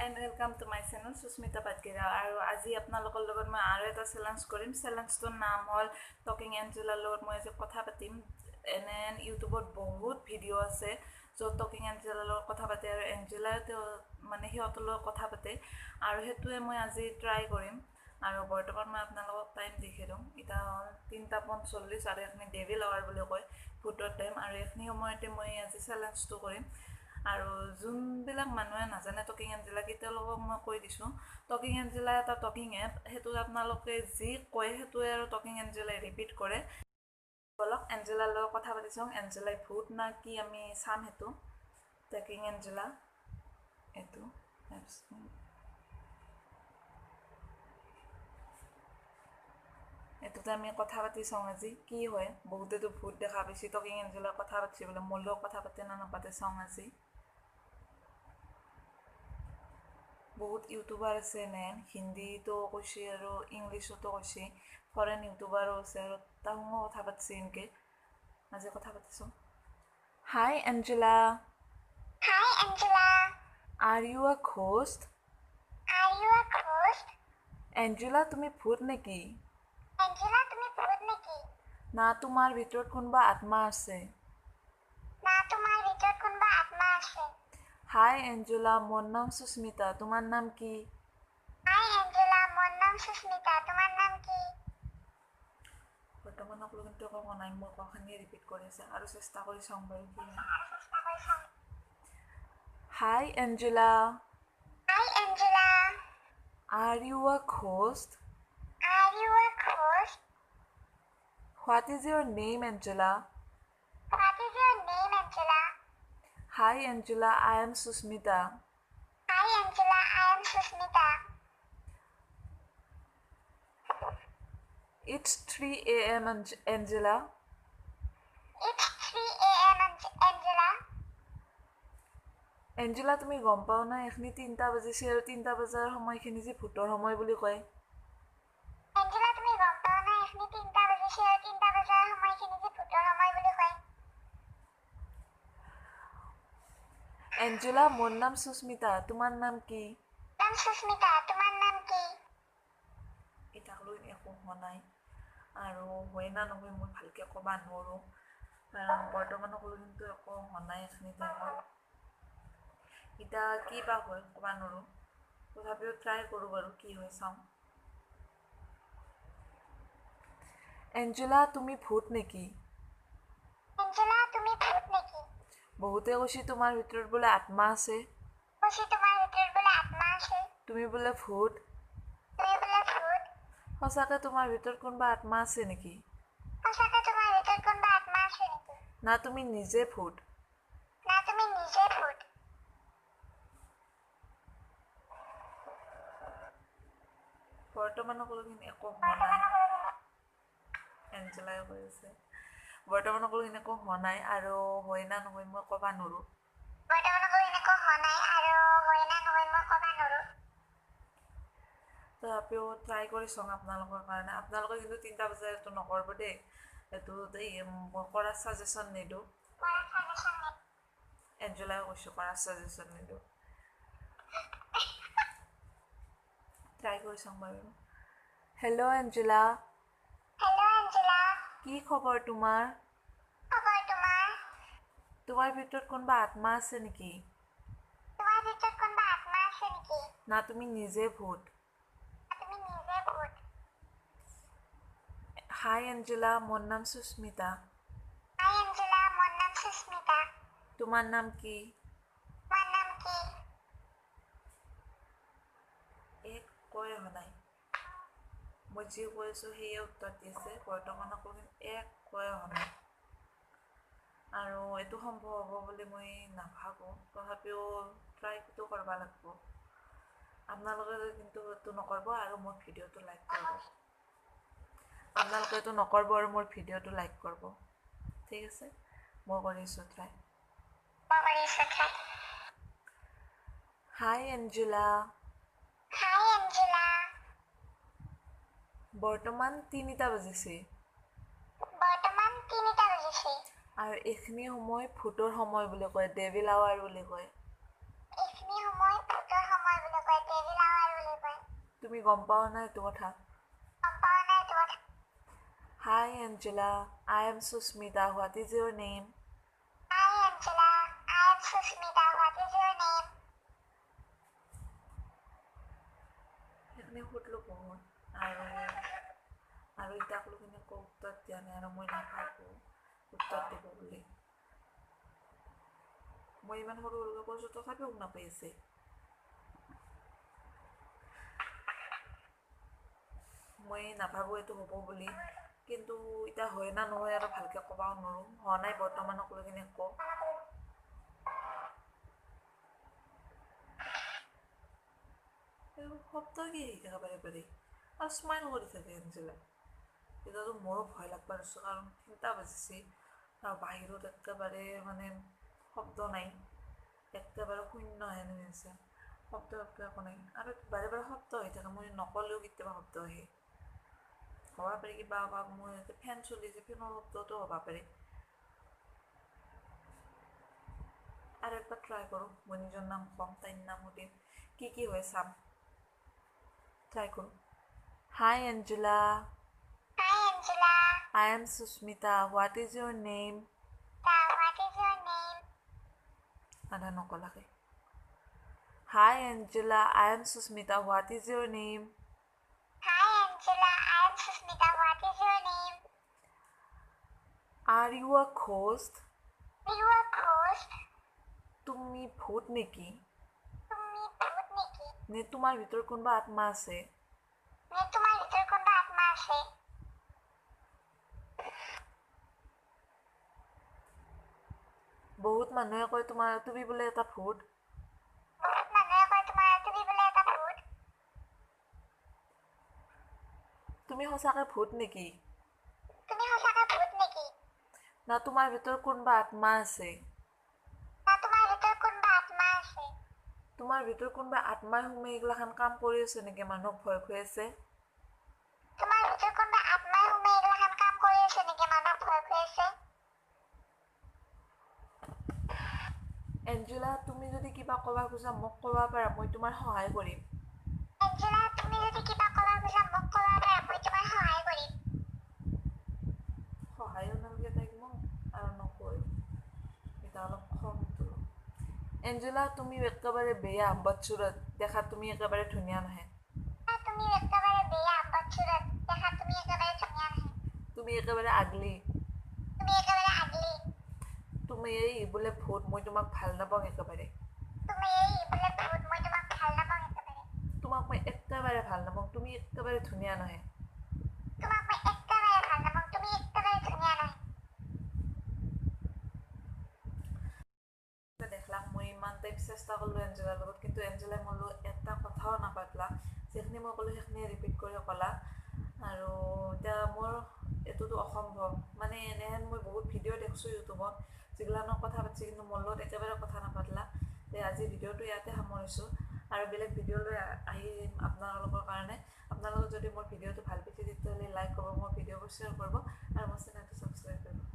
and welcome to my channel Susmita patgiri aru aji apnalokor logot moi aru eta challenge korim challenge to naam hol talking angela logot moi je kotha patim enen youtube ot bahut video ase so talking angela logot kotha pate aru angela te mane hiotol kotha pate aru hetue moi aji try korim aru bortoman moi apnalokok time dikhirum eta 3:40 aru ekhni devil hour bole koy photo time aru ekhni homoyte moi aji challenge to korim আৰু যোনবিলাক মানুহে নাজানে talking Angela কিতেলক মই কৈ দিছো talking Angela এটা talking app হেতু আপোনালোকে যি কয় হেতু আৰু টকিং এঞ্জেলা ৰিপিট কৰে বলক এঞ্জেলা লগ কথা পাতিছো এঞ্জেলা ভূত না কি আমি সাম হেতু টকিং এঞ্জেলা এতু এতুতে আমি কথা পাতিছো আজি কি হয় বহুতেতো ভূত দেখা পাইছি টকিং এঞ্জেলা কথা পাতিছি বলে মোর লগ কথা পাতে না নাপাতে সং আজি বহুত ইউটিউবার আছে নেন হিন্দি তো কইছি আৰু ইংলিশো তো কইছি ফৰেন ইউটিউবাৰও আছে আৰু তাহমো কথা পাতিছি ইনকে আজি কথা পাতিছো hi Angela are you a ghost Angela তুমি ভূত নেকি না তোমার ভিতৰত কোনবা আত্মা আছে হাই এঞ্জেলা মোৰ নাম সুস্মিতা তোমাৰ নাম কি বৰ্তমান সকলো কিন্তু কোৱা নাই মই কোৱাখিনি ৰিপিট কৰি আছে আৰু চেষ্টা কৰি চাম বাৰু কি হাই Angela are you a ghost what is your name Angela Hi Angela, I am Susmita. It's 3 a.m. Angela. Angela, তুমি গম পাও না এখনি 3টা বাজিছে আৰু 3টা বজাৰ সময়খিনি যে ভূতৰ সময় বুলি কয় এঞ্জেলা মোৰ নাম সুস্মিতা তোমাৰ নাম কি এটা হলো একো হনাই আৰু হয় না নহয় মই ভালকে কবা নৰো কাৰণ বৰ্তমান হলো কিন্তু একো হনাই এখনি টাইমত এটা কি বা হয় কবা নৰো তথাপিও ট্ৰাই কৰো বাৰু কি হয় চাও এঞ্জেলা তুমি ভূত নেকি বহুতে কৈছি তোমাৰ ভিতৰত বলে আত্মা আছে তুমি বলে ভূত সঁচাকে তোমাৰ ভিতৰত কোনবা আত্মা আছে নেকি না তুমি নিজে ভূত বৰ্তমান সকলো একো হনাই এঞ্জেলাই কৈছে বৰ্তমান সকলো একো হনাই আৰু হয় না নহয় মই কবা নৰো তথাপিও ট্ৰাই কৰি চাওঁ আপোনালোকৰ কাৰণে আপোনালোকে কিন্তু 3টা বজাত এটো নকৰব দেই এটো মই কৰা সাজেশন নিদো এঞ্জেলা কৈছো কৰা সাজেশন নিদো ট্ৰাই কৰি চাওঁ বাৰু হেল্ল' এঞ্জেলা কি খবৰ তোমাৰ তোমাৰ ভিতৰত কোনবা আত্মা আছে নেকি না তুমি নিজে ভূত হাই এঞ্জেলা মোর নাম সুস্মিতা তোমার নাম কি এক কয় হনাই মই যি কৈছো সেই উত্তৰ দিছে বৰ্তমান কোন এক কয় হনাই আৰু এটো সম্ভৱ হ'ব বুলি মই নাভাবো তথাপিও ট্ৰাই তো কৰবা লাগিব আপোনালোকে কিন্তু এটো নকৰব আৰু মোৰ ভিডিওটো লাইক কৰব আপোনালোকে এটো নকৰব আৰু মোৰ ভিডিওটো লাইক কৰব ঠিক আছে মই কৰিছো ট্ৰাই হাই এঞ্জেলা বৰ্তমান 3টা বাজিছে আৰু এখনি সময় ভূতৰ সময় বুলি কয় ডেভিল আৱাৰ বুলি কয় গম পাও না এইটো কথা Hi Angela, I am Susmita. What is your name? Hi Angela, I am Susmita. What is your name? এখানে সুধলো বহুত আৰু ইটাক লগিনে উত্তৰ দিয়া নাই আৰু মই নাভাবো উত্তৰ দিব বুলি মই ইমান সৰু সৰুকৈ কৈছোঁ তথাপিও নাপাই আছে মই নাভাবো এইটো হ'ব বুলি কিন্তু এটা হয় না নহয় আৰু ভালকে ক'বাও নোৱাৰো হোৱা নাই বৰ্তমানক লগিনে কওঁ শব্দ কি একেবাৰে পাৰি আৰু স্মাইল কৰি থাকে এঞ্জেলা এতিয়াতো মোৰো ভয় লাগবা ধৰিছোঁ কাৰণ 3টা বাজিছে আৰু বাহিৰত একেবাৰে মানে শব্দ নাই একেবাৰে শূন্য হেন হৈ আছে শব্দ একো নাই আৰু বাৰে বাৰে শব্দ হৈ থাকে মই নকলেও কেতিয়াবা শব্দ আহে হ'ব পাৰি কিবা মোৰ ফেন চলিছে ফেনৰ শব্দটো হ'ব পাৰি আৰু একবাৰ ট্ৰাই কৰোঁ মই নিজৰ নাম ক'ম তাইৰ নাম সুধিম কি হয় চাম ট্ৰাই কৰোঁ Hi Angela. Hi Angela. I am Susmita. What is your name? What is your name? Ada nokolake. Hi Angela. I am Susmita. What is your name? Hi Angela. I am Susmita. What is your name? Are you a ghost? Are you a ghost? তুমি ভূত নেকি? তুমি ভূত নেকি? নে তোমাৰ ভিতৰত কোনোবা আত্মা আছে? নে তোমাৰ ভিতৰত কোনোবা আত্মা আছে? বহুত মানুহে কয় তুমি বোলে এটা ভূত বহুত মানুহে কয় তুমি বোলে এটা ভূত তুমি সঁচাকৈ ভূত নেকি তুমি সঁচাকৈ ভূত নেকি না তোমাৰ ভিতৰত কোনোবা আত্মা আছে না তোমাৰ ভিতৰত কোনোবা আত্মা আছে তোমাৰ ভিতৰত কোনোবা আত্মাই সোমাই এইগিলাখান কাম কৰি আছে নেকি মানুহক ভয় খুৱাই আছে তোমাৰ ভিতৰত কোনোবা আত্মাই সোমাই এইগিলাখান কাম কৰি আছে নেকি মানুহক ভয় খুৱাই আছে এঞ্জেলা তুমি যদি কিবা ক'ব খোজা মোক ক'ব পাৰা মই তোমাৰ সহায় কৰিম এঞ্জেলা তুমি যদি কিবা ক'ব খোজা মোক ক'ব পাৰা মই তোমাৰ সহায় কৰিম সহায়ো নালাগে তাইক মোক আৰু নকয় এটা অলপ খং উঠিল এঞ্জেলা তুমি একেবাৰে বেয়া বদচুৰত দেখাত তুমি একেবাৰে ধুনীয়া নহয় তুমি একেবাৰে বেয়া বদচুৰত দেখাত তুমি একেবাৰে ধুনীয়া নহয় তুমি একেবাৰে আগলি তুমি এই বোলে ভূত মই তোমাক ভাল নাপাওঁ একেবাৰে তোমাক মই একেবাৰে ভাল নাপাওঁ তুমি একেবাৰে ধুনীয়া নহয় দেখলাক মই ইমান টাইপ চেষ্টা কৰিলোঁ এঞ্জেলাৰ লগত কিন্তু এঞ্জেলাই মোৰ লগত এটা কথাও নাপাতলা যিখিনি মই ক'লোঁ সেইখিনিয়ে ৰিপিট কৰি ক'লা আৰু এতিয়া মোৰ এইটোতো অসম্ভৱ মানে এনেহেন মই বহুত ভিডিঅ' দেখিছোঁ ইউটিউবত যিগিলানৰ কথা পাতিছে কিন্তু মোৰ লগত একেবাৰে কথা নাপাতলা আজি ভিডিঅ'টো ইয়াতে সামৰিছোঁ আৰু বেলেগ ভিডিঅ' লৈ আহিম আপোনালোকৰ কাৰণে আপোনালোকৰ যদি মোৰ ভিডিঅ'টো ভাল পাইছে তেতিয়াহ'লে লাইক কৰিব মোৰ ভিডিঅ'বোৰ শ্বেয়াৰ কৰিব আৰু মোৰ চেনেলটো ছাবস্ক্ৰাইব কৰিব